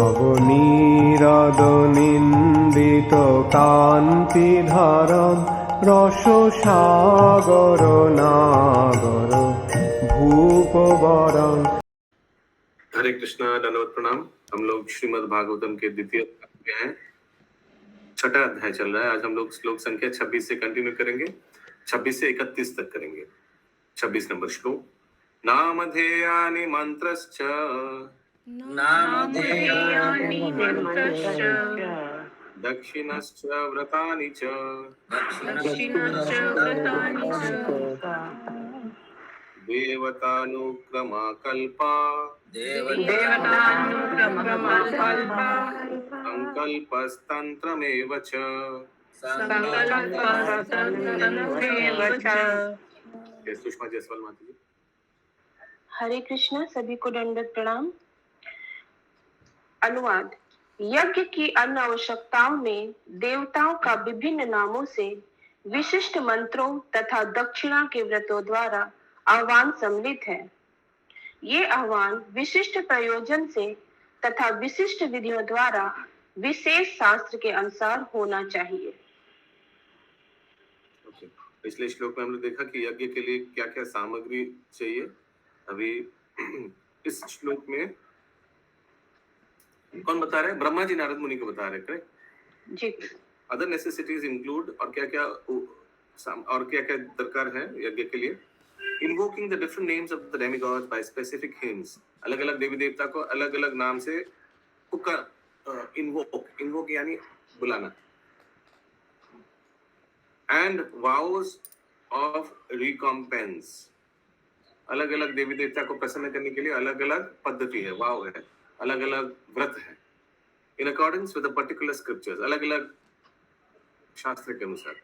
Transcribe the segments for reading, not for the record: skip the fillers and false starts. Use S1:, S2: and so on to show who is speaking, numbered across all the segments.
S1: নবনীরদ-নিন্দিত কান্তিধারম রসসাগর নাগর भूपवरं।
S2: हरे कृष्णा, दंडवत प्रणाम। हम लोग श्रीमद् भागवतम के द्वितीय अध्याय में हैं। छठा अध्याय चल रहा है। आज हम लोग श्लोक संख्या 26 से कंटिन्यू करेंगे, 26 से 31 तक करेंगे। 26 नंबर श्लोक। नामधेयानि मंत्रश्च दक्षिणश्च व्रतानि च देवतानुक्रमा कल्पा संकल्पस्तंत्रमेव च। सुषमा जायसवाल माता जी।
S3: हरे कृष्णा, सभी को दंडवत प्रणाम। अनुवाद। यज्ञ की अन्य आवश्यकताओं में देवताओं का विभिन्न नामों से विशिष्ट मंत्रों तथा दक्षिणा के व्रतों द्वारा आह्वान सम्मिलित है। ये आह्वान विशिष्ट प्रयोजन से तथा विशिष्ट विधियों द्वारा विशेष शास्त्र के अनुसार होना चाहिए।
S2: पिछले श्लोक में हमने देखा कि यज्ञ के लिए क्या क्या सामग्री चाहिए। अभी इस श्लोक में कौन बता रहे हैं? ब्रह्मा जी नारद मुनि को बता रहे हैं, करेक्ट
S3: जी।
S2: अदर नेसेसिटीज इंक्लूड और क्या क्या दरकार है यज्ञ के लिए। Invoking the different names of the demigods by specific hymns. अलग अलग देवी देवता को अलग अलग नाम से इन्वोक यानी बुलाना। And vows of recompense. अलग अलग देवी देवता को प्रसन्न करने के लिए अलग अलग पद्धति है, वाव है, अलग अलग व्रत है। In accordance with the particular scriptures, अलग अलग शास्त्र के अनुसार।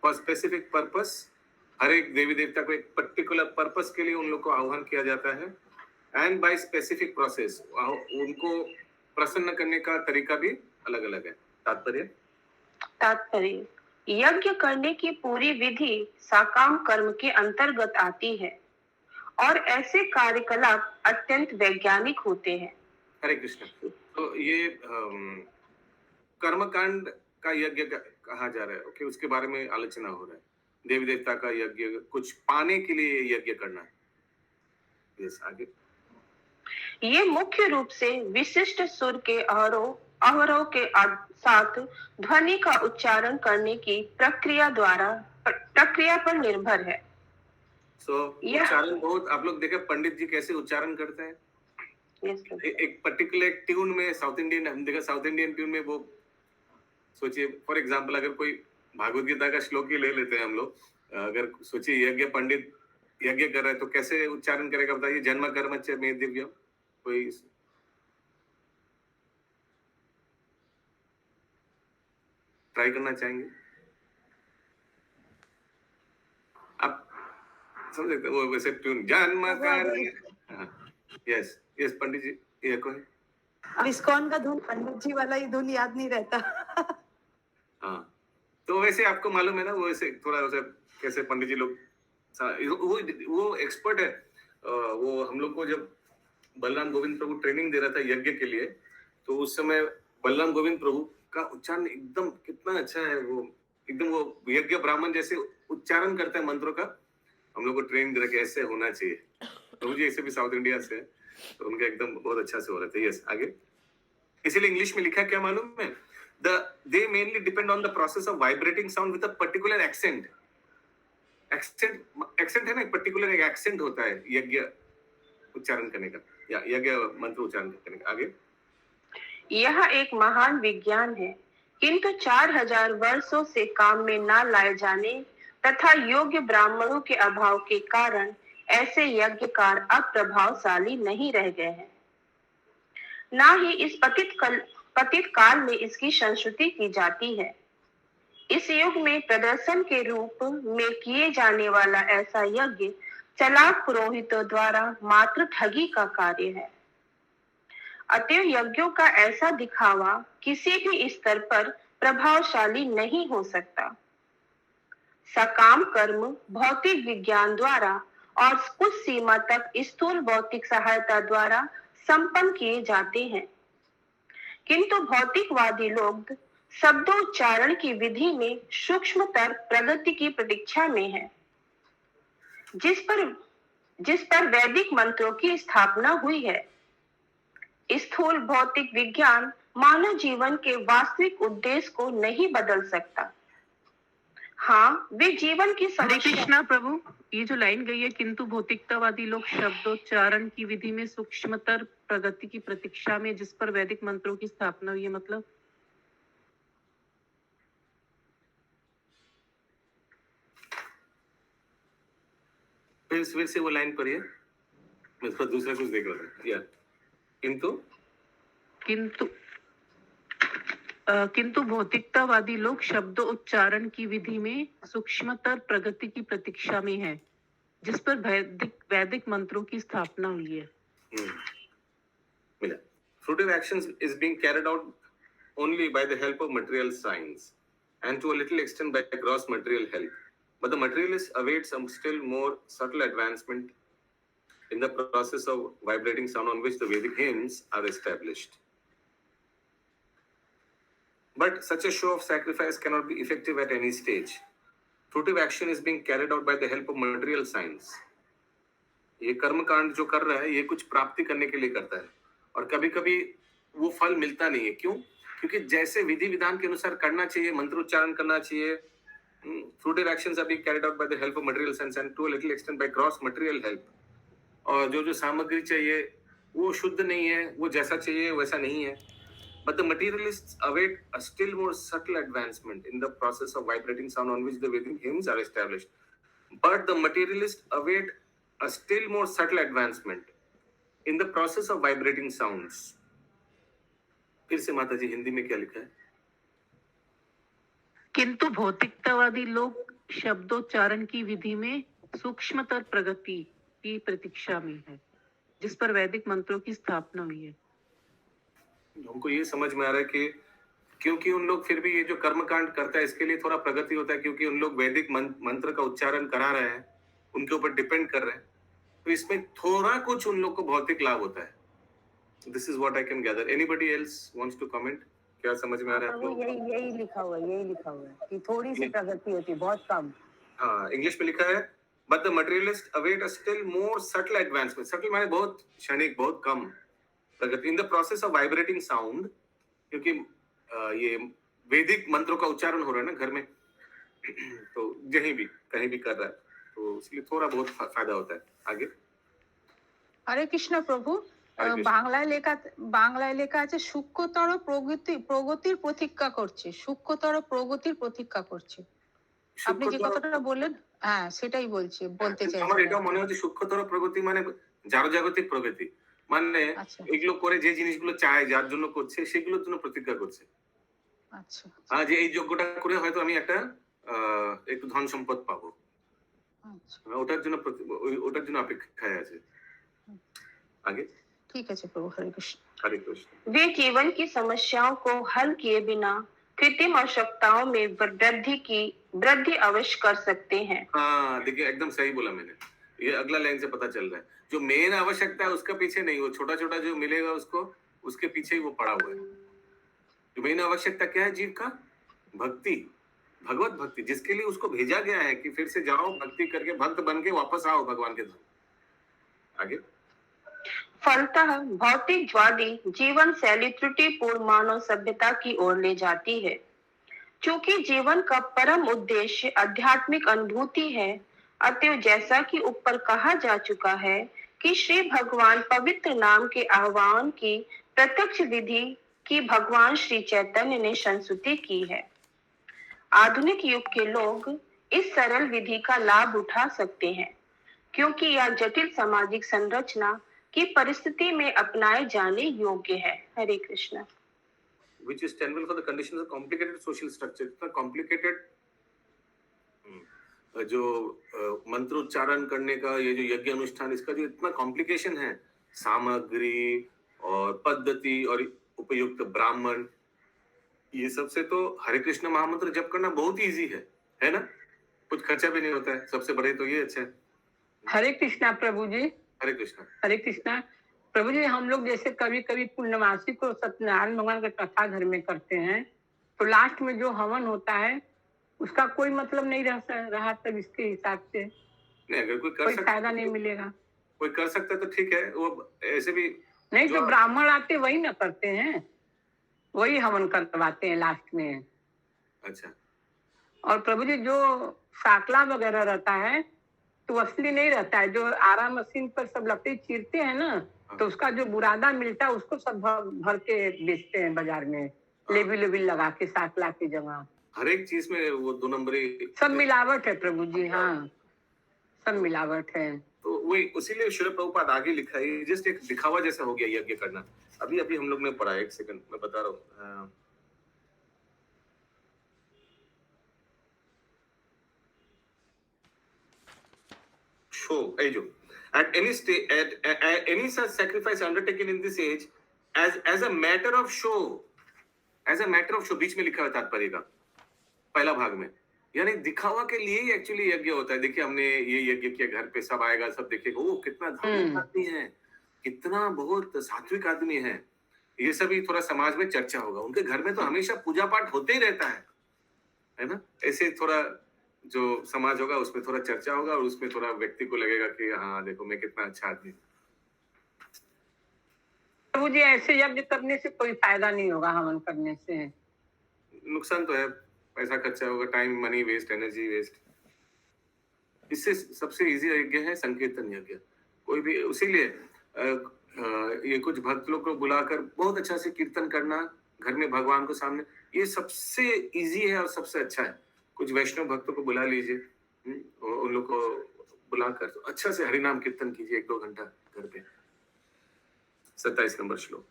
S2: फॉर स्पेसिफिक पर्पस, हर एक देवी देवता को एक पर्टिकुलर पर्पस के लिए उन लोग को आह्वान किया जाता है। एंड बाय स्पेसिफिक प्रोसेस, उनको प्रसन्न करने का तरीका भी अलग अलग है।
S3: तात्पर्य यज्ञ करने की पूरी विधि साकाम कर्म के अंतर्गत आती है और ऐसे कार्यकलाप अत्यंत वैज्ञानिक होते हैं।
S2: हरे कृष्ण। तो ये कर्मकांड का यज्ञ कहा जा रहा है, ओके, उसके बारे में आलोचना हो रहा है। देवी देवता का यज्ञ, कुछ पाने के लिए यज्ञ करना है। यस, आगे।
S3: ये मुख्य रूप से विशिष्ट सुर के अवरोह के साथ ध्वनि का उच्चारण करने की प्रक्रिया पर निर्भर है।
S2: उच्चारण बहुत, आप लोग देखे पंडित जी कैसे उच्चारण करते हैं। एक पर्टिकुलर ट्यून में, साउथ इंडियन, हम देखा साउथ इंडियन ट्यून में वो, सोचिए फॉर एग्जांपल अगर कोई भागवत गीता का श्लोक ही ले लेते हैं हम लोग। अगर सोचिए यज्ञ पंडित यज्ञ कर रहा है तो कैसे उच्चारण करेगा बताइए। जन्म कर्म च मे दिव्यम। कोई ट्राई करना चाहेंगे? आप समझ सकते वो वैसे ट्यून जन्म कर्म। यस यस पंडित जी, ये कोई
S4: अब इस्कॉन का धुन पंडित जी वाला ही धुन याद नहीं रहता।
S2: हाँ, तो वैसे आपको मालूम है ना, वो वैसे थोड़ा वैसे कैसे पंडित जी लोग, वो एक्सपर्ट है। वो हम लोग को जब बलराम गोविंद प्रभु ट्रेनिंग दे रहा था यज्ञ के लिए, तो उस समय बलराम गोविंद प्रभु का उच्चारण एकदम कितना अच्छा है। वो एकदम वो यज्ञ ब्राह्मण जैसे उच्चारण करते हैं मंत्रों का। हम लोग को ट्रेनिंग दे रहा है ऐसे होना चाहिए। प्रभु जी ऐसे भी साउथ इंडिया से, तो उनका एकदम बहुत अच्छा से हो रहा था। यस, आगे। इसीलिए इंग्लिश में लिखा क्या मालूम है? They mainly depend on the process of vibrating sound with a particular accent. Accent है ना, एक particular एक accent होता है यज्ञ उच्चारण करने का या यज्ञ मंत्र उच्चारण करने का। आगे।
S3: यह एक महान विज्ञान है, किंतु 4000 वर्षों से काम में न लाए जाने तथा योग्य ब्राह्मणों के अभाव के कारण ऐसे यज्ञकार अप्रभावशाली नहीं रह गए हैं। न ही इस पतित काल में इसकी संश्रुति की जाती है। इस युग में प्रदर्शन के रूप में किए जाने वाला ऐसा यज्ञ चालाक पुरोहितों द्वारा मात्र ठगी का कार्य है। अतएव यज्ञों का ऐसा दिखावा किसी भी स्तर पर प्रभावशाली नहीं हो सकता। सकाम कर्म भौतिक विज्ञान द्वारा और कुछ सीमा तक स्थूल भौतिक सहायता द्वारा संपन्न किए जाते हैं। किंतु भौतिकवादी लोग शब्दोच्चारण की विधि में सूक्ष्मतर प्रगति की प्रतीक्षा में है, जिस पर वैदिक मंत्रों की स्थापना हुई है। स्थूल भौतिक विज्ञान मानव जीवन के वास्तविक उद्देश्य को नहीं बदल सकता। हाँ, वे जीवन की
S5: हरे
S3: समस्या
S5: कृष्णा प्रभु, ये जो लाइन गई है, किंतु भौतिकतावादी लोग शब्दोच्चारण की विधि में सूक्ष्मतर प्रगति की प्रतीक्षा में, जिस पर वैदिक मंत्रों की स्थापना हुई है, मतलब
S2: फिर से वो लाइन पढ़िए, मैं थोड़ा दूसरा कुछ देख रहा था। या
S5: किंतु भौतिकतावादी लोग शब्दोच्चारण की विधि में सूक्ष्मतर प्रगति की प्रतीक्षा में है, जिस पर वैदिक मंत्रों की स्थापना हुई है।
S2: मिला। Fruitive actions is being carried out only by the help of material science and to a little extent by gross material help. But the materialist awaits some still more subtle advancement in the process of vibrating sound on which the Vedic hymns are established. But such a show of sacrifice cannot be effective at any stage. Fruitive action is being carried out by the help of material science. ये कर्म कांड जो कर रहा है, ये कुछ प्राप्ति करने के लिए करता है, और कभी कभी वो फल मिलता नहीं है। क्यों? क्योंकि जैसे विधि विधान के अनुसार करना चाहिए, मंत्रोच्चारण करना चाहिए, fruitive actions are being carried out by the help of material science and to a little extent by gross material help. और जो सामग्री चाहिए वो शुद्ध नहीं है, वो जैसा चाहिए वैसा नहीं है। But the materialists await a still more subtle advancement in the process of vibrating sound on which the Vedic hymns are established. But the materialists await a still more subtle advancement in the process of vibrating sounds. फिर से माता जी हिंदी में क्या लिखा है?
S5: किंतु भौतिकतावादी लोग शब्दोच्चारण की विधि में सूक्ष्मतर प्रगति की प्रतीक्षा में है, जिस पर वैदिक मंत्रों की स्थापना हुई है।
S2: हमको ये समझ में आ रहा है कि क्योंकि उन लोग फिर भी ये जो कर्म कांड करता है इसके लिए थोड़ा प्रगति होता है, क्योंकि उन लोग वैदिक मंत्र का उच्चारण करा रहे हैं, उनके ऊपर डिपेंड कर रहे हैं, तो इसमें थोड़ा कुछ उन लोग को भौतिक लाभ होता है। This is what I can gather. Anybody else wants to comment? क्या समझ में आ रहा है आपको?
S4: यही लिखा हुआ है कि थोड़ी सी प्रगति होती है, बहुत कम।
S2: हाँ, इंग्लिश में लिखा है but the materialist await a still more subtle advancement. Subtle माने बहुत क्षणिक, बहुत कम प्रगति in the process of vibrating sound, क्योंकि ये वैदिक मंत्रों का उच्चारण हो रहा है ना घर में, तो कहीं भी कर रहा है, तो इसलिए थोड़ा बहुत फायदा होता है। आगे
S4: হরে কৃষ্ণ প্রভু, বাংলায় লেখা আছে সূক্ষ্মতর প্রগতির প্রতীক্ষা করছে, সূক্ষ্মতর প্রগতির প্রতীক্ষা করছে। আপনি যে কথাটা বললেন, হ্যাঁ সেটাই বলতে চাই।
S2: আমার এটা মনে হচ্ছে সূক্ষ্মতর প্রগতি মানে জাগতিক প্রগতি, মানে এগুলো করে যে জিনিসগুলো চায়, যার জন্য করছে, সেগুলোর জন্য প্রতীক্ষা করছে।
S4: আচ্ছা,
S2: আজ এই যোগ্যটা করে হয়তো আমি একটা একটু ধন সম্পদ পাবো, ওটার জন্য অপেক্ষায় আছে। आगे
S4: ठीक है प्रभु। हरे कृष्ण।
S2: हरे कृष्ण।
S3: वे जीवन की समस्याओं को हल किए बिना कृत्रिम आवश्यकताओं में वृद्धि अवश्य कर सकते हैं।
S2: हाँ, देखिए एकदम सही बोला मैंने, ये अगला लाइन से पता चल रहा है। जो मेन आवश्यकता है उसका पीछे नहीं, वो छोटा छोटा जो मिलेगा उसको, उसके पीछे ही वो पड़ा हुआ है। जो मेन आवश्यकता क्या है जीव का? भक्ति, भगवत भक्ति, जिसके लिए उसको भेजा गया है कि फिर से जाओ, भक्ति करके भक्त बन के वापस आओ भगवान के धाम। आगे
S3: फलतः भौतिकवादी जीवन शैली त्रुटिपूर्ण मानव सभ्यता की ओर ले जाती है। चूंकि जीवन का परम उद्देश्य आध्यात्मिक अनुभूति है, अतएव जैसा कि ऊपर कहा जा चुका है कि श्री भगवान पवित्र नाम के आह्वान की प्रत्यक्ष विधि की भगवान श्री चैतन्य ने संस्तुति की है। आधुनिक युग के लोग इस सरल विधि का लाभ उठा सकते हैं, क्योंकि यह जटिल सामाजिक संरचना की परिस्थिति में अपनाए जाने योग्य है। हरे Krishna.
S2: Which is tenable for the conditions of complicated social structure। इतना complicated जो मंत्रोच्चारण करने का ये जो यज्ञ अनुष्ठान, इसका जो इतना कॉम्प्लिकेशन है, सामग्री और पद्धति और उपयुक्त ब्राह्मण, ये सबसे तो हरे कृष्ण महामंत्र जप करना बहुत इजी है ना? कुछ खर्चा भी नहीं होता है, सबसे बड़े तो ये अच्छा है।
S6: हरे कृष्णा प्रभु जी।
S2: हरे कृष्णा।
S6: हरे कृष्णा। प्रभु जी हम लोग जैसे कभी कभी पूर्णमासी को सत्यनारायण भगवान का कथा घर में करते हैं, तो लास्ट में जो हवन होता है उसका कोई मतलब नहीं रहा तब इसके हिसाब से
S2: नहीं, अगर कोई कर
S6: कोई
S2: सकता
S6: फायदा
S2: है
S6: नहीं मिलेगा।
S2: कोई कर सकता है तो ठीक है, वो ऐसे भी
S6: नहीं,
S2: जो
S6: जो ब्राह्मण आते वही ना करते हैं, वही हवन करवाते हैं लास्ट में।
S2: अच्छा,
S6: और प्रभु जी जो साकला वगैरह रहता है तो असली नहीं रहता है, जो आरा मशीन पर सब लकड़ी चीरते हैं ना, तो उसका जो बुरादा मिलता है उसको सब भर के बेचते हैं बाजार में, लेबिल लेबिल लगा के साकला की जगह।
S2: हर एक चीज में वो 2 नंबरी
S6: सब मिलावट है प्रभु जी, हाँ सब मिलावट है।
S2: तो वही उसीलिए श्रील प्रभुपाद आगे लिखा है, जस्ट एक दिखावा जैसा हो गया यज्ञ करना। अभी अभी हम लोग ने पढ़ा, एक सेकंड मैं बता रहा हूँ। शो जो at any stage at any such sacrifice undertaken in this age as a matter of show, as a matter of show, बीच में लिखा हुआ तात्पर्य का पहला भाग में, यानी दिखावा के लिए ही एक्चुअली यज्ञ होता है। देखिए हमने ये यज्ञ किया, घर पे सब आएगा, सब देखेगा, ओ कितना धार्मिक आदमी है, कितना बहुत सात्विक आदमी है, ये सभी थोड़ा समाज में चर्चा होगा। उनके घर में तो हमेशा पूजा पाठ होते ही रहता है ना। ऐसे थोड़ा जो समाज होगा उसमें थोड़ा चर्चा होगा और उसमें थोड़ा व्यक्ति को लगेगा कि हाँ देखो मैं कितना अच्छा आदमी।
S6: तो मुझे ऐसे यज्ञ करने से कोई फायदा नहीं होगा, हवन करने से
S2: नुकसान तो है, पैसा खर्चा होगा, time money waste, energy waste. इससे सबसे इजी यज्ञ है संकीर्तन यज्ञ। कोई भी इसीलिए ये कुछ भक्त लोग को बुलाकर बहुत अच्छा से कीर्तन करना घर में भगवान को सामने, ये सबसे इजी है और सबसे अच्छा है। कुछ वैष्णव भक्तों को बुला लीजिए, उन लोग को बुलाकर तो अच्छा से हरिनाम कीर्तन कीजिए 1-2 घंटा घर पे। 27 नंबर श्लोक।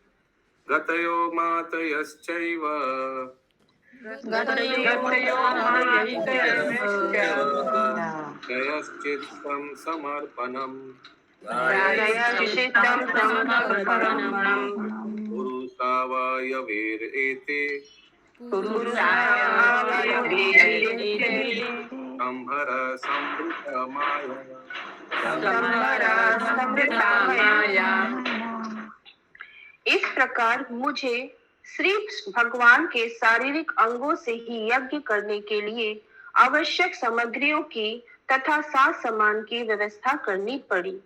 S2: गतयो मातयश्चैव जयश्चित्तं समर्पणम् पुरुषावाय वीरेते संभर
S3: माया। इस प्रकार मुझे श्री भगवान के शारीरिक अंगों से ही यज्ञ करने के लिए आवश्यक सामग्रियों की तथा साज सामान की व्यवस्था करनी पड़ी।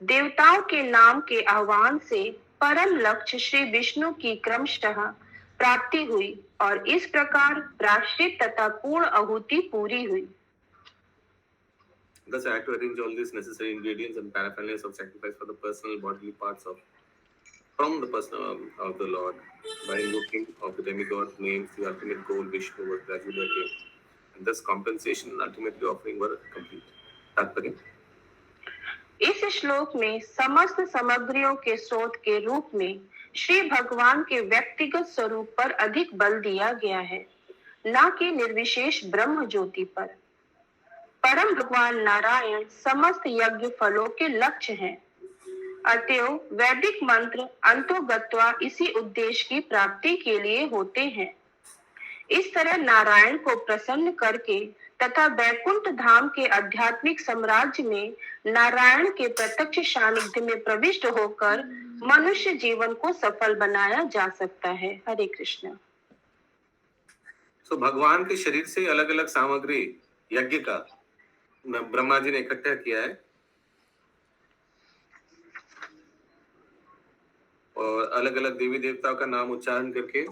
S3: देवताओं के नाम के आह्वान से परम लक्ष्य श्री विष्णु की क्रमशः प्राप्ति हुई और इस प्रकार प्रायश्चित तथा पूर्ण आहुति पूरी हुई।
S2: Thus, I had to arrange all these necessary ingredients and paraphernalia of sacrifice for the personal bodily parts from the person of the Lord. By invoking of the demigod names, the ultimate goal, Vishnu, was gradually attained, and thus compensation and ultimately offering were complete. तात्पर्य
S3: इस श्लोक में समस्त सामग्रियों के स्रोत के रूप में श्री भगवान के व्यक्तिगत स्वरूप पर अधिक बल दिया गया है, न कि निर्विशेष ब्रह्म ज्योति पर। परम भगवान नारायण समस्त यज्ञ फलों के लक्ष्य हैं, अतएव वैदिक मंत्र अंतोगत्वा इसी उद्देश्य की प्राप्ति के लिए होते हैं। इस तरह नारायण को प्रसन्न करके तथा वैकुंठ धाम के आध्यात्मिक साम्राज्य में नारायण के प्रत्यक्ष सानिध्य में प्रविष्ट होकर मनुष्य जीवन को सफल बनाया जा सकता है। हरे कृष्ण।
S2: तो भगवान के शरीर से अलग अलग सामग्री यज्ञ का ब्रह्मा जी ने इकट्ठा किया है और अलग अलग देवी देवताओं का नाम उच्चारण करके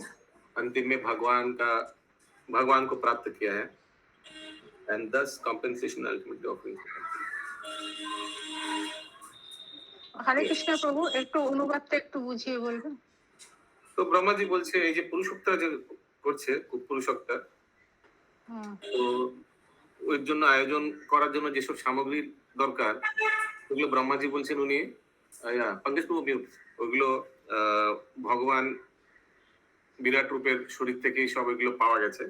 S2: अंतिम में भगवान को प्राप्त किया है। And thus compensation ultimately offering.
S4: হরে কৃষ্ণ প্রভু, একটু অনুবাদটা একটু বুঝিয়ে বলবেন?
S2: তো ব্রহ্মা জি বলছে এই যে পুরুষোক্তা যে করছে, পুরুষোক্তা, তো ওই জন্য আয়োজন করার জন্য যেসব সামগ্রী দরকার ওগুলো ব্রহ্মা জি বলছেন উনি পঙ্কজ প্রভু ওগুলো ভগবান বিরাট রূপের শরীর থেকেই সব এগুলো পাওয়া গেছে।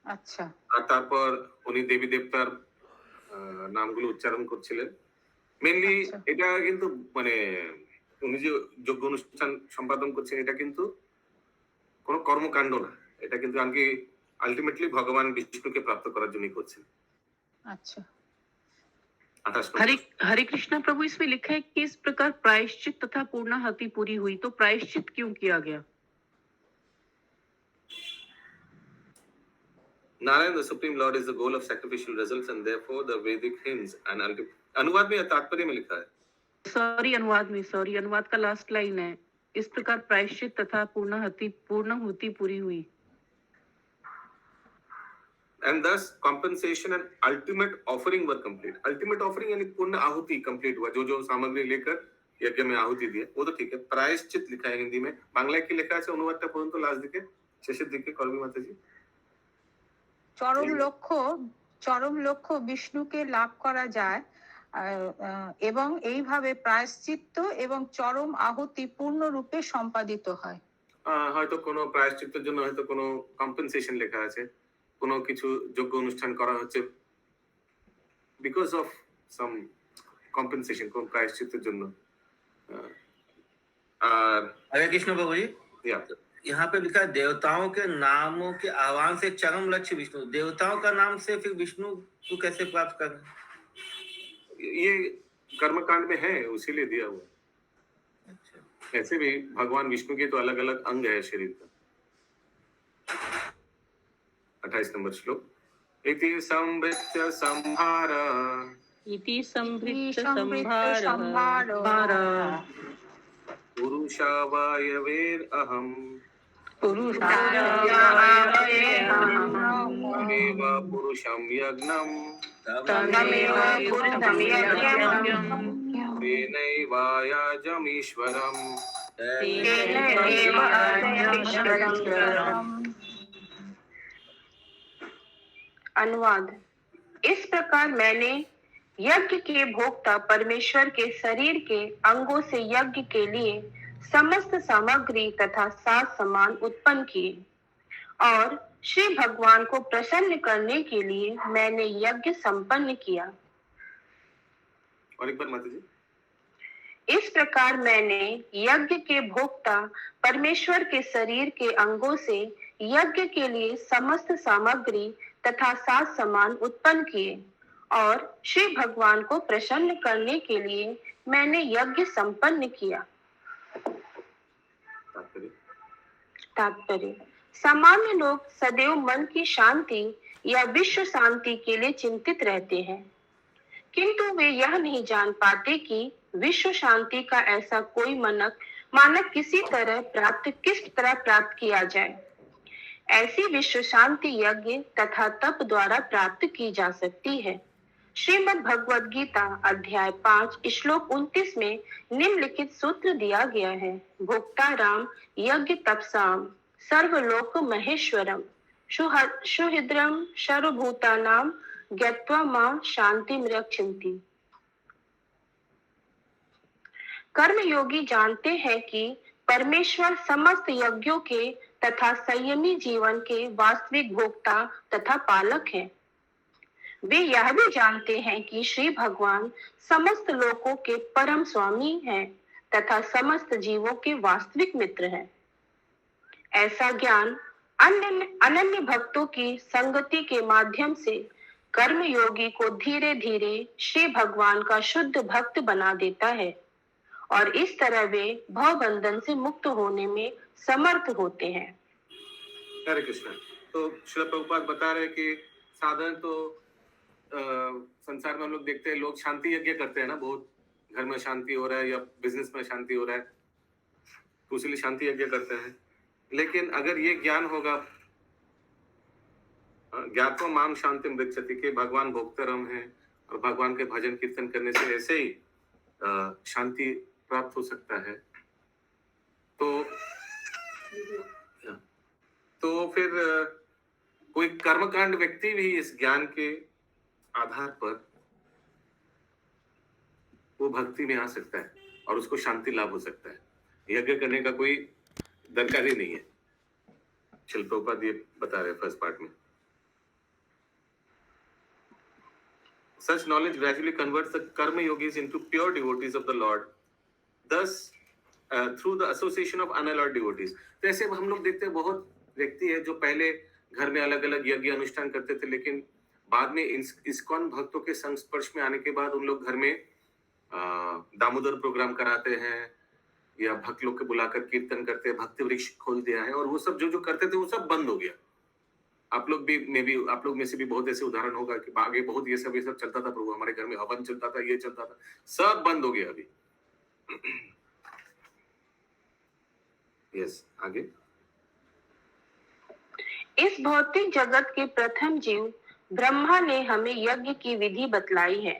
S4: আচ্ছা।
S2: আর তারপর উনি দেবী দেবতার নামগুলো উচ্চারণ করছিলেন মেনলি। এটা কিন্তু মানে উনি যে যজ্ঞ অনুষ্ঠান সম্পাদন করছেন এটা কিন্তু কোনো কর্মকাণ্ড না, এটা কিন্তু আনকি আলটিমেটলি ভগবান বিষ্ণুকে প্রাপ্ত করার জন্যই করছেন।
S4: আচ্ছা।
S2: 28
S5: हरे कृष्णा प्रभु, इसमें लिखा है कि इस प्रकार प्रायश्चित तथा पूर्णाहुति पूरी हुई, तो प्रायश्चित क्यों किया गया?
S2: Narayan, the Supreme Lord, is the goal of sacrificial results, and therefore the Vedic hymns and अनुवाद में या तात्पर्य में लिखा है?
S5: सॉरी, अनुवाद का लास्ट लाइन है, इस प्रकार प्रायश्चित तथा पूर्णाहुति पूरी हुई.
S2: And thus compensation and ultimate offering were complete. Ultimate offering यानी पूर्ण आहुति complete हुआ, जो सामग्री लेकर यज्ञ में आहुति दिए, वो तो ठीक है. प्रायश्चित लिखा है हिंदी में, बांग्ला की लिखा है अनुवादটা পর্যন্ত লাস্ট দিকে শেষের দিকে করবি মাতাজি.
S4: চরম লক্ষ্য বিষ্ণুকে লাভ করা যায় এবং এইভাবে প্রায়শ্চিত্ত এবং চরম আহুতি পূর্ণরূপে সম্পাদিত হয়.
S2: হয়তো কোনো প্রায়শ্চিত্তের জন্য হয়তো কোনো কম্পেনসেশন লেখা আছে, কোনো কিছু যোগ্য অনুষ্ঠান করা হচ্ছে বিকজ অফ সাম কম্পেনসেশন, কোন প্রায়শ্চিত্তের জন্য. আর
S7: हरे कृष्ण प्रभु जी, यहाँ पे लिखा है देवताओं के नामों के आह्वान से चरम लक्ष्य विष्णु. देवताओं का नाम से फिर विष्णु को कैसे प्राप्त करना?
S2: ये कर्मकांड में है, उसीलिए दिया हुआ.
S7: अच्छा.
S2: ऐसे भी भगवान विष्णु के तो अलग अलग अंग है शरीर का. 28 नंबर श्लोक. इति संवृत्य संहार
S5: इति संवृत्त संभार
S2: पुरुषावायवेर अहम तमेव पुरुषं यज्ञं तेनैवायाजमीश्वरम्.
S3: अनुवाद. इस प्रकार मैंने यज्ञ के भोक्ता परमेश्वर के शरीर के अंगों से यज्ञ के लिए समस्त सामग्री तथा साज सामान उत्पन्न किए और श्री भगवान को प्रसन्न करने के लिए मैंने यज्ञ संपन्न किया.
S2: और एक बार माता जी.
S3: इस प्रकार मैंने यज्ञ के भोक्ता परमेश्वर के शरीर के अंगों से यज्ञ के लिए समस्त सामग्री तथा साज सामान उत्पन्न किए और श्री भगवान को प्रसन्न करने के लिए मैंने यज्ञ संपन्न किया. तात्पर्य. सामान्य लोग सदैव मन की शांति या विश्व शांति के लिए चिंतित रहते हैं, किंतु वे यह नहीं जान पाते कि विश्व शांति का ऐसा कोई मानक किस तरह प्राप्त किया जाए. ऐसी विश्व शांति यज्ञ तथा तप द्वारा प्राप्त की जा सकती है. श्रीमद् भगवद गीता अध्याय 5 श्लोक 29 में निम्नलिखित सूत्र दिया गया है. भोक्ता राम यज्ञ तपसाम सर्वलोक महेश्वरम सुहृद्रम सर्वभूतानाम ज्ञात्वा मां शांतिम रक्षन्ति. कर्मयोगी जानते हैं कि परमेश्वर समस्त यज्ञों के तथा संयमी जीवन के वास्तविक भोक्ता तथा पालक हैं. वे यह भी जानते हैं कि श्री भगवान समस्त लोकों के परम स्वामी हैं तथा समस्त जीवों के वास्तविक मित्र हैं. ऐसा ज्ञान अनन्य भक्तों की संगति के माध्यम से कर्मयोगी को धीरे धीरे श्री भगवान का शुद्ध भक्त बना देता है और इस तरह वे भव बंधन से मुक्त होने में समर्थ होते हैं.
S2: हरे कृष्ण. तो श्रील प्रभुपाद बता रहे कि साधारण तो संसार में हम लोग देखते हैं, लोग शांति यज्ञ करते हैं ना, बहुत घर में शांति हो रहा है या बिजनेस में शांति हो रहा है तो इसलिए शांति यज्ञ करते हैं. लेकिन अगर ये ज्ञान होगा ज्ञात्वा माम शांतिम वृक्षति के भगवान भोक्तरम है और भगवान के भजन कीर्तन करने से ऐसे ही शांति प्राप्त हो सकता है. तो फिर कोई कर्मकांड व्यक्ति भी इस ज्ञान के आधार पर वो भक्ति में आ सकता है और उसको शांति लाभ हो सकता है. यज्ञ करने का कोई दरकार ही नहीं है. शिल प्रभुपाद ये बता रहे फर्स्ट पार्ट में. Such knowledge gradually converts the karma yogis into pure devotees of the Lord. Thus, through the association of unalloyed devotees. तो ऐसे हम लोग देखते हैं बहुत व्यक्ति है जो पहले घर में अलग अलग यज्ञ अनुष्ठान करते थे, लेकिन बाद में इस्कॉन भक्तों के संस्पर्श में आने के बाद उन लोग घर में दामोदर प्रोग्राम कराते हैं या भक्त लोग के बुलाकर कीर्तन करते हैं, भक्ति वृक्ष खोल दिया है, और वो सब जो जो करते थे वो सब बंद हो गया। आप लोग में से भी बहुत ऐसे उदाहरण होगा कि आगे बहुत ये सब चलता था प्रभु, हमारे घर में हवन चलता था, ये चलता था, सब बंद हो गया अभी। यस, आगे।
S3: इस भौतिक जगत के प्रथम जीव ब्रह्मा ने हमें यज्ञ की विधि बतलाई है।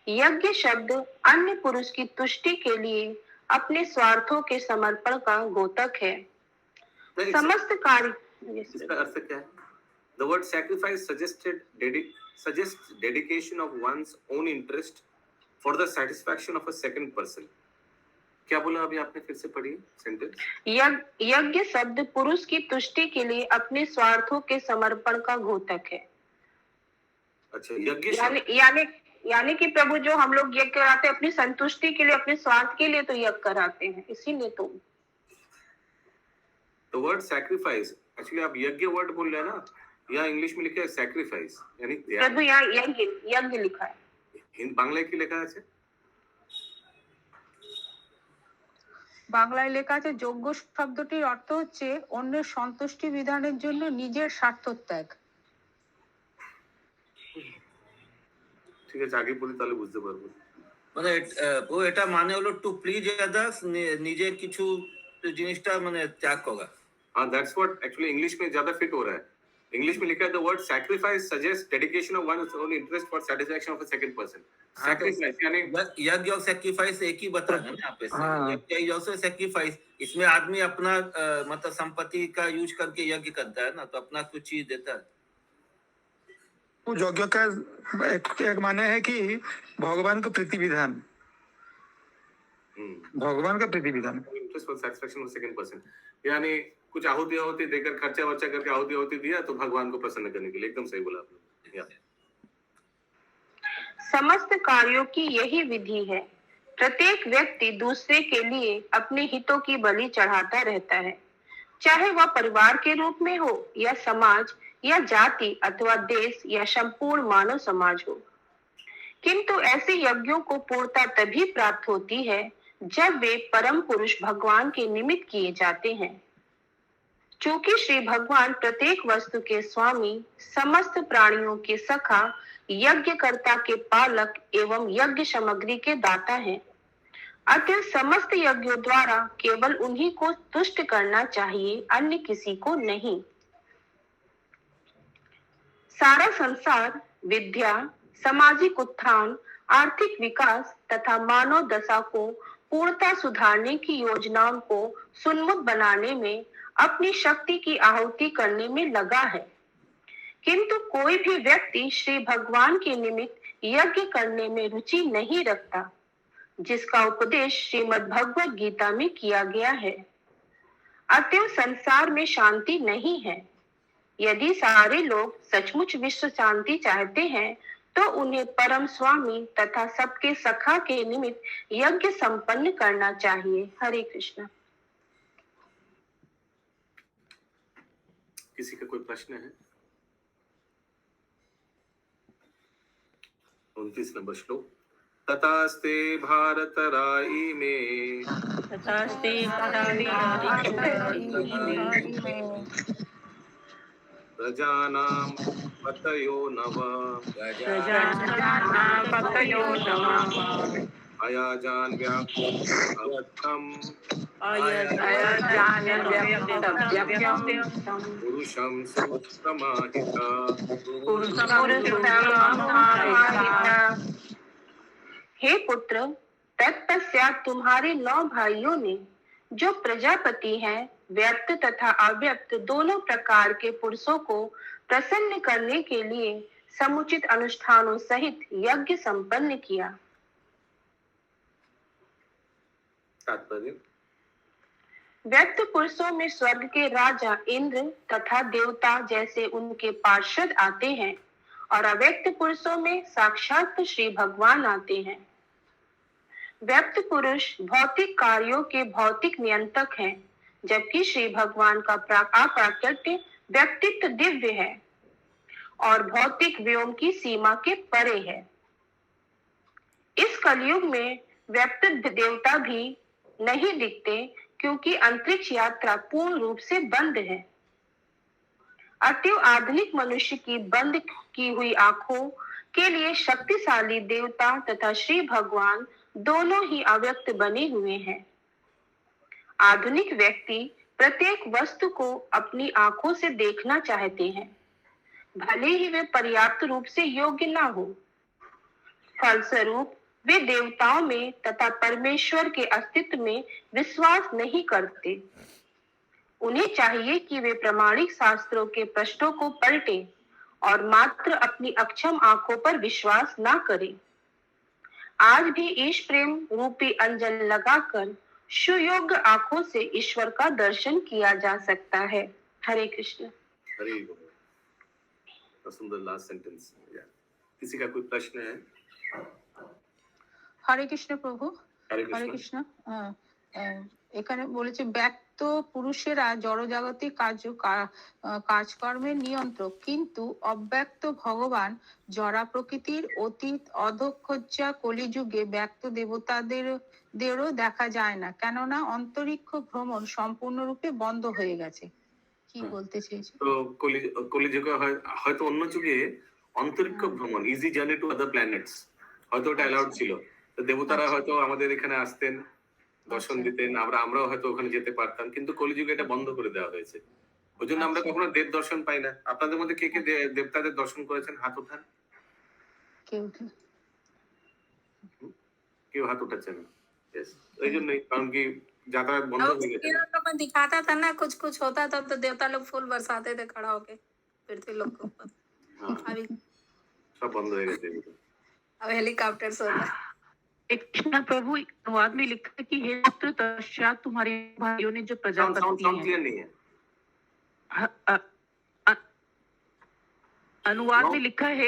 S3: यज्ञ शब्द अन्य पुरुष की तुष्टि के लिए अपने स्वार्थों के समर्पण का द्योतक है। समस्त कार्य,
S2: इसका अर्थ क्या है? The word sacrifice suggests dedication of one's own interest for the satisfaction of a second person. क्या बोला अभी आपने? फिर से पढ़िए सेंटेंस।
S3: यज्ञ शब्द पुरुष की तुष्टि के लिए अपने स्वार्थों के समर्पण का द्योतक है।
S2: अच्छा, यज्ञ
S3: यानी कि प्रभु जो हम लोग यज्ञ कराते हैं अपनी संतुष्टि के लिए, अपने स्वार्थ के लिए तो यज्ञ कराते हैं, इसीलिए तो।
S2: The word sacrifice, एक्चुअली आप यज्ञ वर्ड बोल रहे हैं ना, यहाँ इंग्लिश में लिखा है सैक्रिफाइस, यानी
S3: प्रभु यहाँ यज्ञ लिखा है,
S2: हिंदी बांग्ला की लिखा है।
S4: বাংলায় লেখা আছে যোগ্য শব্দটির অর্থ হচ্ছে অন্যের সন্তুষ্টি বিধানের জন্য নিজের স্বার্থত্যাগ।
S2: ঠিক আছে, আগে বলি তাহলে বুঝতে পারবো।
S7: মানে ও এটা মানে হলো টু প্লিজ আদার্স, নিজের কিছু জিনিসটা মানে ত্যাগ করা।
S2: हाँ, that's what actually इंग्लिश में ज्यादा फिट हो रहा है। इंग्लिश में लिखा है the word sacrifice suggests dedication of one's own interest for satisfaction of a second person. Sacrifice यानी
S7: यज्ञ और सैक्रिफाइस एक ही बता रहे हैं ना आप ऐसे। यज्ञ इज आल्सो सैक्रिफाइस, इसमें आदमी अपना मतलब संपत्ति का यूज करके यज्ञ करता है ना, तो अपना कुछ चीज देता है।
S8: वो यज्ञ का एक माने है कि भगवान का प्रीति विधान, भगवान का प्रीति विधान,
S2: interest for satisfaction of a second person, यानी कुछ आहुति देकर खर्चा वर्चा करके आहुति दिया तो भगवान को प्रसन्न करने के लिए। एकदम सही बोला आपने।
S3: समस्त कार्यों की यही विधि है। प्रत्येक व्यक्ति दूसरे के लिए अपने हितों की बलि चढ़ाता रहता है, चाहे वह परिवार के रूप में हो या समाज या जाति अथवा देश या संपूर्ण मानव समाज हो। किंतु ऐसे यज्ञों को पूर्णता तभी प्राप्त होती है जब वे परम पुरुष भगवान के निमित्त किए जाते हैं। चूंकि श्री भगवान प्रत्येक वस्तु के स्वामी, समस्त प्राणियों के सखा, यज्ञकर्ता के पालक एवं यज्ञ सामग्री के दाता हैं, अतः समस्त यज्ञों द्वारा केवल उन्हीं को तुष्ट करना चाहिए, अन्य किसी को नहीं। सारा संसार विद्या, सामाजिक उत्थान, आर्थिक विकास तथा मानव दशा को पूर्णता सुधारने की योजनाओं को सुन्मुख बनाने में अपनी शक्ति की आहुति करने में लगा है, किंतु कोई भी व्यक्ति श्री भगवान के निमित्त यज्ञ करने में रुचि नहीं रखता, जिसका उपदेश श्रीमद् भगवद गीता में किया गया है। अतः संसार में शांति नहीं है। यदि सारे लोग सचमुच विश्व शांति चाहते हैं तो उन्हें परम स्वामी तथा सबके सखा के निमित्त यज्ञ संपन्न करना चाहिए। हरे कृष्ण।
S2: किसी का कोई प्रश्न है? 29 नंबर श्लोक। तथास्ते भारत राई में,
S5: तथास्ते
S2: प्रजानां पतयो नमः, अयाजान व्याकुलम पुरुषं सुतमाहिता।
S3: हे पुत्र, तत्पश्चात तुम्हारे 9 भाइयों ने, जो प्रजापति हैं, व्यक्त तथा अव्यक्त दोनों प्रकार के पुरुषों को प्रसन्न करने के लिए समुचित अनुष्ठानों सहित यज्ञ संपन्न किया।
S2: तात्पर्य,
S3: व्यक्त पुरुषों में स्वर्ग के राजा इंद्र तथा देवता जैसे उनके पार्षद आते हैं, और अव्यक्त पुरुषों में साक्षात श्री भगवान आते हैं। व्यक्त पुरुष भौतिक कार्यों के भौतिक नियंत्रक हैं, जबकि श्री भगवान का अप्राकृत्य व्यक्तित्व दिव्य है। और भौतिक व्योम की सीमा के परे है। इस कलयुग में व्यक्त देवता भी नहीं दिखते क्योंकि अंतरिक्ष यात्रा पूर्ण रूप से बंद है। अतएव आधुनिक मनुष्य की बंद की हुई आंखों के लिए शक्तिशाली देवता तथा श्री भगवान दोनों ही अव्यक्त बने हुए हैं। आधुनिक व्यक्ति प्रत्येक वस्तु को अपनी आंखों से देखना चाहते हैं, भले ही वे पर्याप्त रूप से योग्य ना हो। फलस्वरूप वे देवताओं में तथा परमेश्वर के अस्तित्व में विश्वास नहीं करते। उन्हें चाहिए कि वे प्रामाणिक शास्त्रों के पृष्ठों को पलटें और मात्र अपनी अक्षम आंखों पर विश्वास ना करें। आज भी ईश प्रेम रूपी अंजन लगाकर सुयोग्य आंखों से ईश्वर का दर्शन किया जा सकता है। हरे कृष्ण।
S2: हरे गोविंद। सुंदर लास्ट सेंटेंस। किसी का कोई प्रश्न है?
S4: হরে কৃষ্ণ প্রভু।
S2: हरे
S4: হরে
S2: कृष्ण।
S4: কৃষ্ণ। এখানে বলেছে ব্যক্ত পুরুষেরা জড়জাগতিক কাজকর্মের নিয়ন্ত্রক, কিন্তু অব্যক্ত ভগবান জরা প্রকৃতির অতীত অধক্ষজ্জা কলিযুগে ব্যক্ত দেবতাদেরও দেখা যায় না, কেননা অন্তরিক্ষ ভ্রমণ সম্পূর্ণরূপে বন্ধ হয়ে গেছে। কি বলতে চেয়েছে?
S2: তো কলিযুগে হয়তো অন্য যুগে অন্তরিক্ষ ভ্রমণ, easy journey to other planets হয়তো ওটা অ্যালাউড ছিল। তো দেবতারা হয়তো আমাদের এখানে আসতেন, দর্শন দিতেন, আমরাও হয়তো ওখানে যেতে পারতাম, কিন্তু কলিযুগে এটা বন্ধ করে দেওয়া হয়েছে। ওই জন্য আমরা কখনো দেব দর্শন পাই না। আপনাদের মধ্যে কে কে দেবতাদের দর্শন করেছেন? হাত ওঠান। কেউ হাত উঠাচ্ছে না। এই জন্যই, কারণ কি যাতায়াত বন্ধ হয়ে গেছে।
S9: में दिखाता था ना, कुछ कुछ होता था तो देवता लोग फूल बरसाते थे खड़ा होके पृथ्वी लोग के ऊपर। अभी
S2: সব বন্ধ হয়ে গেছে।
S9: अब हेलीकॉप्टर से होता है।
S5: एक कृष्णा प्रभु अनुवाद में लिखा है कि हे पुत्र तत्पश्चात तुम्हारे भाइयों ने जो प्रजापति
S2: साउंड क्लियर नहीं है।
S5: अनुवाद में लिखा है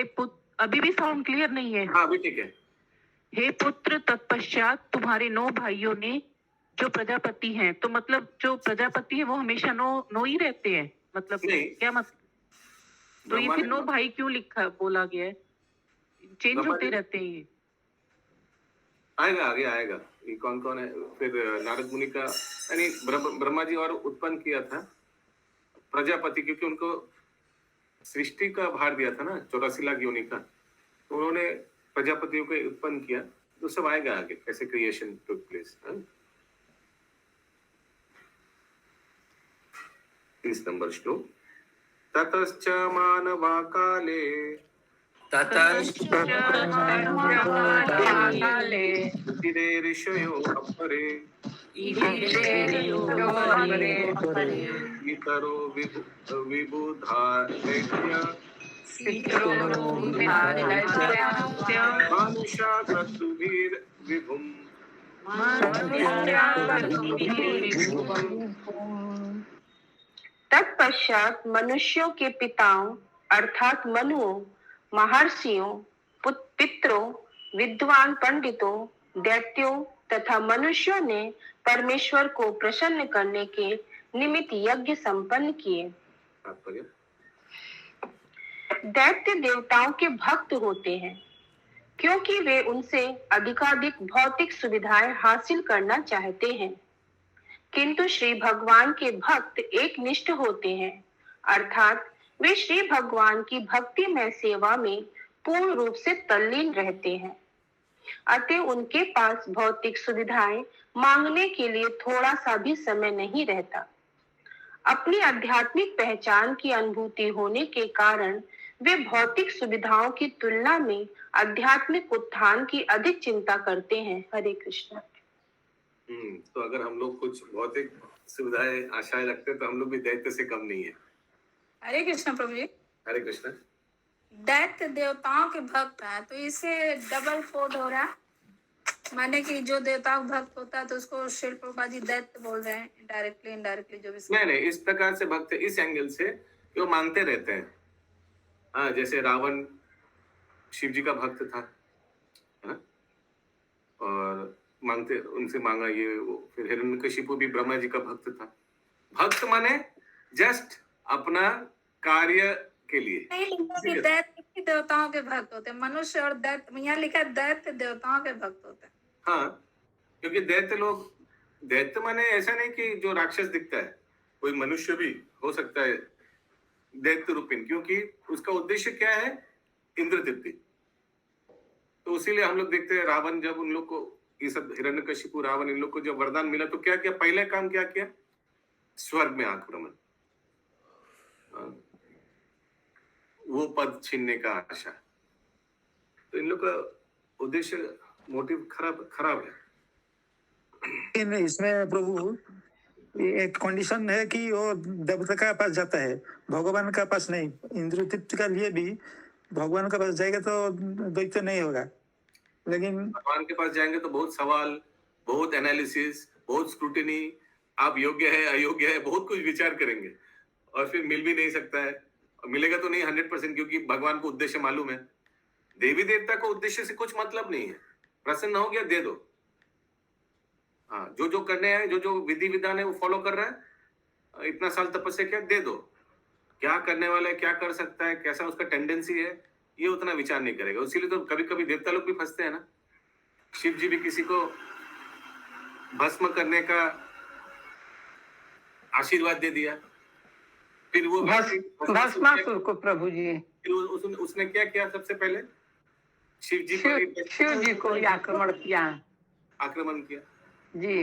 S5: अभी भी साउंड क्लियर नहीं है।
S2: हाँ, अभी ठीक है।
S5: हे पुत्र तत्पश्चात तुम्हारे 9 भाइयों ने जो प्रजापति हैं, तो मतलब जो प्रजापति है वो हमेशा 9 ही रहते हैं, मतलब
S2: नहीं।
S5: क्या मतलब? तो ये फिर 9 भाई क्यों लिखा बोला गया है? चेंज होते रहते हैं ये।
S2: आएगा, आगे आएगा। ये कौन कौन है? फिर नारद मुनि का यानी ब्रह्मा जी और उत्पन्न किया था प्रजापति, क्योंकि उनको सृष्टि का भार दिया था ना 84 लाख योनि का, तो उन्होंने प्रजापतियों को उत्पन्न किया। तो सब आएगा आगे कैसे क्रिएशन टुक प्लेस। 30 नंबर श्लोक। ततश्च मानवा काले इदे ऋषयो अपरे इतरो विबुधा दैत्या मानुषा क्रतुभिर् विभुम्।
S3: तत्पश्चात मनुष्यों के पिताओं अर्थात मनुओं, महर्षियों, पितरों, विद्वान पंडितों, दैत्यों तथा मनुष्यों ने परमेश्वर को प्रसन्न करने के निमित्त यज्ञ संपन्न किए। दैत्य देवताओं के भक्त होते हैं क्योंकि वे उनसे अधिकाधिक भौतिक सुविधाएं हासिल करना चाहते हैं, किंतु श्री भगवान के भक्त एक निष्ठ होते हैं, अर्थात वे श्री भगवान की भक्तिमय सेवा में पूर्ण रूप से तल्लीन रहते हैं। अतः उनके पास भौतिक सुविधाएं मांगने के लिए थोड़ा सा भी समय नहीं रहता। अपनी आध्यात्मिक पहचान की अनुभूति होने के कारण वे भौतिक सुविधाओं की तुलना में आध्यात्मिक उत्थान की अधिक चिंता करते हैं। हरे कृष्ण।
S2: तो अगर हम लोग कुछ भौतिक सुविधाएं आशाएं रखते हैं तो हम लोग भी दैत्य से कम नहीं है।
S9: हरे कृष्ण प्रभु जी।
S2: हरे कृष्ण।
S9: दैत्य देवताओं के भक्त हैं तो इसे डबल फोर्ड हो रहा है, माने कि जो देवताओं भक्त होता है तो उसको श्री प्रभुपाद जी दैत्य बोल रहे हैं, डायरेक्टली इनडायरेक्टली जो भी।
S2: नहीं, इस प्रकार से भक्त इस एंगल से वो मानते रहते हैं। हाँ, जैसे रावण शिव जी का भक्त था, है ना, और मांगते उनसे मांगा ये वो। फिर हिरण्यकशिपु भी ब्रह्मा जी का भक्त था। भक्त माने जस्ट अपना कार्य के लिए।
S9: नहीं लिखा कि दैत्य भी देवताओं के भक्त होते हैं, मनुष्य और दैत्य, यहाँ लिखा दैत्य देवताओं के भक्त होते हैं।
S2: हाँ, क्योंकि दैत्य माने ऐसा नहीं कि जो राक्षस दिखता है, कोई मनुष्य भी हो सकता है दैत्य रूपिन, क्योंकि उसका उद्देश्य क्या है? इंद्र तृप्ति। तो इसीलिए हम लोग देखते हैं रावण, जब उन लोग को ये सब हिरण्यकशिपु, रावण, इन लोग को जब वरदान मिला तो क्या किया? पहले काम क्या किया? स्वर्ग में आक्रमण, वो पद छीनने का आशा। तो इन लोग का उद्देश्य, मोटिव खराब है।
S8: लेकिन इसमें प्रभु एक कंडीशन है कि वो देवता का पास जाता है, भगवान का पास नहीं। इंद्र तृप्ति के लिए भी भगवान के पास जाएगा तो दैत्य नहीं होगा। लेकिन
S2: भगवान के पास जाएंगे तो बहुत सवाल, बहुत एनालिसिस, बहुत स्क्रूटिनी, आप योग्य है अयोग्य है, बहुत कुछ विचार करेंगे और फिर मिल भी नहीं सकता है। और मिलेगा तो नहीं 100%, क्योंकि भगवान को उद्देश्य मालूम है। देवी देवता को उद्देश्य से कुछ मतलब नहीं है। प्रसन्न हो गया, दे दो। हाँ, जो करने हैं, जो विधि विधान है वो फॉलो कर रहा है, इतना साल तपस्या किया, दे दो। क्या करने वाला है, क्या कर सकता है, कैसा उसका टेंडेंसी है, ये उतना विचार नहीं करेगा। इसीलिए तो कभी कभी देवता लोग भी फंसते हैं ना। शिव जी भी किसी को भस्म करने का आशीर्वाद दे दिया, फिर वो
S6: भस्मासुर को प्रभु जी,
S2: फिर उसने क्या किया? सबसे पहले शिव जी
S6: को ही आक्रमण किया जी।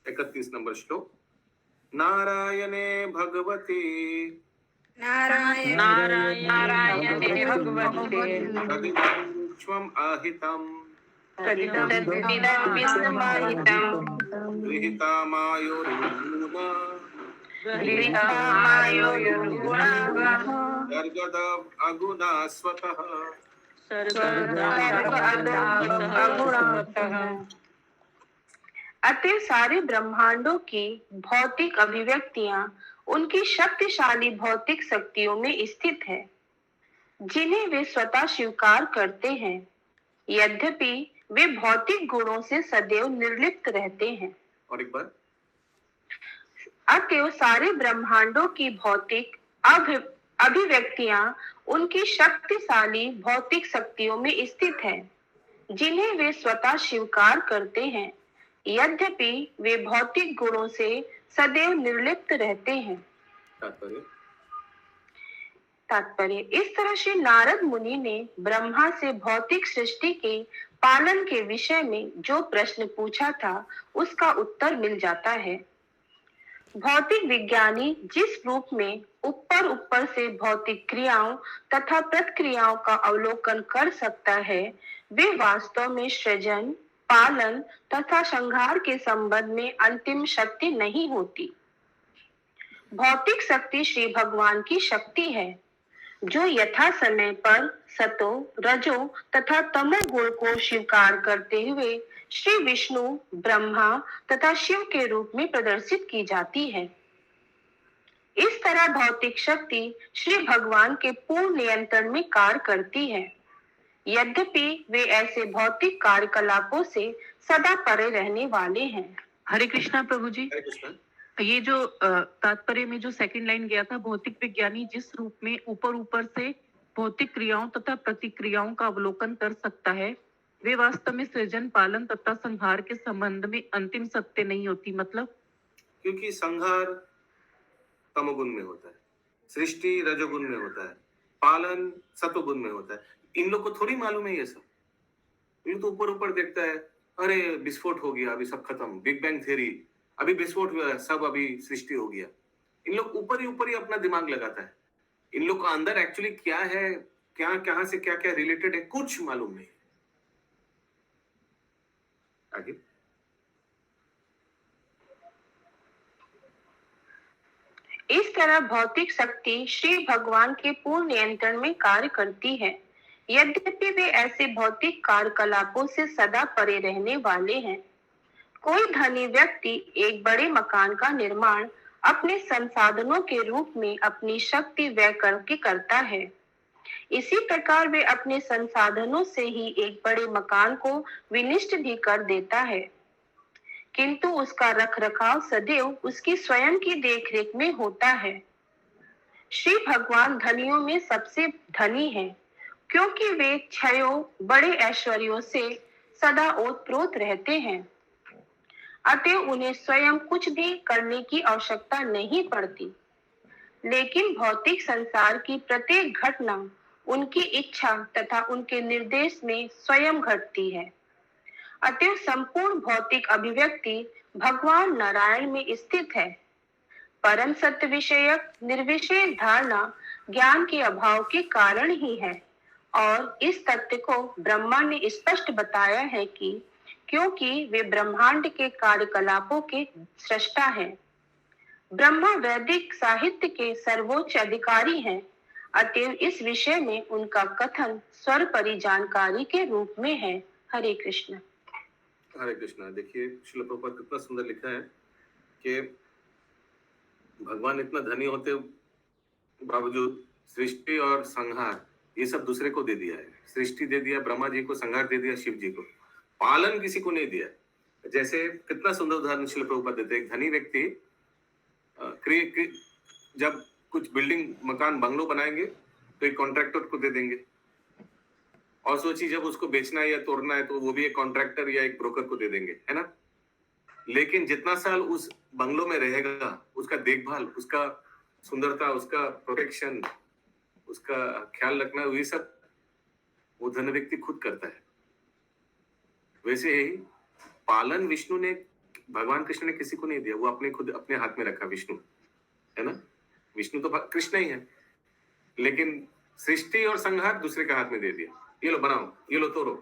S2: 31 नंबर श्लोक। नारायणे भगवती
S6: नारायणे भगवते
S2: स्वम आहितम गृहीता गर्गद अगुना स्वतः।
S3: अतः सारे ब्रह्मांडों की भौतिक अभिव्यक्तियां उनकी शक्तिशाली भौतिक शक्तियों में स्थित है, जिन्हें वे स्वतः स्वीकार करते हैं। यद्यपि वे भौतिक गुणों से सदैव निर्लिप्त रहते हैं।
S2: और एक बार,
S3: अतः सारे ब्रह्मांडों की भौतिक अभिव्यक्तियां उनकी शक्तिशाली भौतिक शक्तियों में स्थित है, जिन्हें वे स्वतः स्वीकार करते हैं। यद्यपि वे भौतिक गुणों से सदैव निर्लिप्त रहते हैं। तात्पर्य, इस तरह श्री नारद मुनि ने ब्रह्मा से भौतिक सृष्टि के पालन के विषय में जो प्रश्न पूछा था, उसका उत्तर मिल जाता है। भौतिक विज्ञानी जिस रूप में ऊपर से भौतिक क्रियाओं तथा प्रतिक्रियाओं का अवलोकन कर सकता है, वे वास्तव में सृजन, पालन तथा संहार के संबंध में अंतिम शक्ति नहीं होती। भौतिक शक्ति श्री भगवान की शक्ति है, जो यथा समय पर सतो, रजो तथा तमो गुण को स्वीकार करते हुए श्री विष्णु, ब्रह्मा तथा शिव के रूप में प्रदर्शित की जाती है। इस तरह भौतिक शक्ति श्री भगवान के पूर्ण नियंत्रण में कार्य करती है। यद्यपि वे ऐसे भौतिक कार्यकलापों से सदा परे रहने वाले हैं।
S5: हरे कृष्णा प्रभु जी। ये जो तात्पर्य में जो सेकंड लाइन गया था, भौतिक विज्ञानी जिस रूप में ऊपर से भौतिक क्रियाओं तथा प्रतिक्रियाओं का अवलोकन कर सकता है, वे वास्तव में सृजन, पालन तथा संहार के संबंध में अंतिम सत्य नहीं होती। मतलब,
S2: क्योंकि संहार तमोगुण में होता है, सृष्टि रजोगुण में होता है, पालन सतोगुण में होता है। इन लोग को थोड़ी मालूम है ये सब। ये तो ऊपर देखता है, अरे विस्फोट हो गया, अभी सब खत्म, बिग बैंग थ्योरी, अभी विस्फोट हुआ, सब अभी सृष्टि हो गया। इन लोग ऊपर ही अपना दिमाग लगाता है। इन लोग का अंदर एक्चुअली क्या है, क्या कहां से क्या रिलेटेड है, कुछ मालूम नहीं। आगे
S3: इस तरह भौतिक शक्ति श्री भगवान के पूर्ण नियंत्रण में कार्य करती है। यद्यपि वे ऐसे भौतिक कार्यकलापों से सदा परे रहने वाले हैं। कोई धनी व्यक्ति एक बड़े मकान का निर्माण अपने संसाधनों के रूप में अपनी शक्ति व्यय करके करता है। इसी प्रकार वे अपने संसाधनों से ही एक बड़े मकान को विनिष्ट भी कर देता है। किंतु उसका रखरखाव सदैव उसकी स्वयं की देखरेख में होता है। श्री भगवान धनियों में सबसे धनी हैं, क्योंकि वे क्षयों बड़े ऐश्वर्यों से सदा ओतप्रोत रहते हैं। अतः उन्हें स्वयं कुछ भी करने की आवश्यकता नहीं पड़ती, लेकिन भौतिक संसार की प्रत्येक घटना उनकी इच्छा तथा उनके निर्देश में स्वयं घटती है। अतः संपूर्ण भौतिक अभिव्यक्ति भगवान नारायण में स्थित है। परम सत्य विषयक निर्विषय धारणा ज्ञान के अभाव के कारण ही है, और इस तथ्य को ब्रह्मा ने स्पष्ट बताया है कि क्योंकि वे ब्रह्मांड के कार्यकलापों के सृष्टा हैं। ब्रह्मा वैदिक साहित्य के सर्वोच्च अधिकारी हैं, अतएव इस विषय में उनका कथन सर्वपरि जानकारी के रूप में है। हरे कृष्ण।
S2: हरे कृष्णा। देखिए श्रील प्रभुपाद कितना सुंदर लिखा है कि भगवान इतना धनी होते बावजूद सृष्टि और संहार ये सब दूसरे को दे दिया है। सृष्टि दे दिया ब्रह्मा जी को, संहार दे दिया शिव जी को, पालन किसी को नहीं दिया। जैसे कितना सुंदर उदाहरण श्रील प्रभुपाद देते हैं। एक धनी व्यक्ति जब कुछ बिल्डिंग मकान बंगलो बनाएंगे तो एक कॉन्ट्रैक्टर को दे देंगे, और सोचिए जब उसको बेचना है या तोड़ना है तो वो भी एक कॉन्ट्रैक्टर या एक ब्रोकर को दे देंगे, है ना। लेकिन जितना साल उस बंगलो में रहेगा उसका देखभाल, उसका सुंदरता, उसका प्रोटेक्शन, उसका ख्याल रखना, ये सब वो धनी व्यक्ति खुद करता है। वैसे ही पालन विष्णु ने, भगवान कृष्ण ने किसी को नहीं दिया, वो अपने खुद अपने हाथ में रखा विष्णु, है ना। विष्णु तो कृष्ण ही है, लेकिन सृष्टि और संहार दूसरे के हाथ में दे दिया। ये लो बनाओ, ये लो तोड़ो।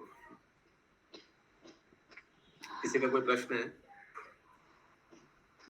S2: किसी का कोई प्रश्न है?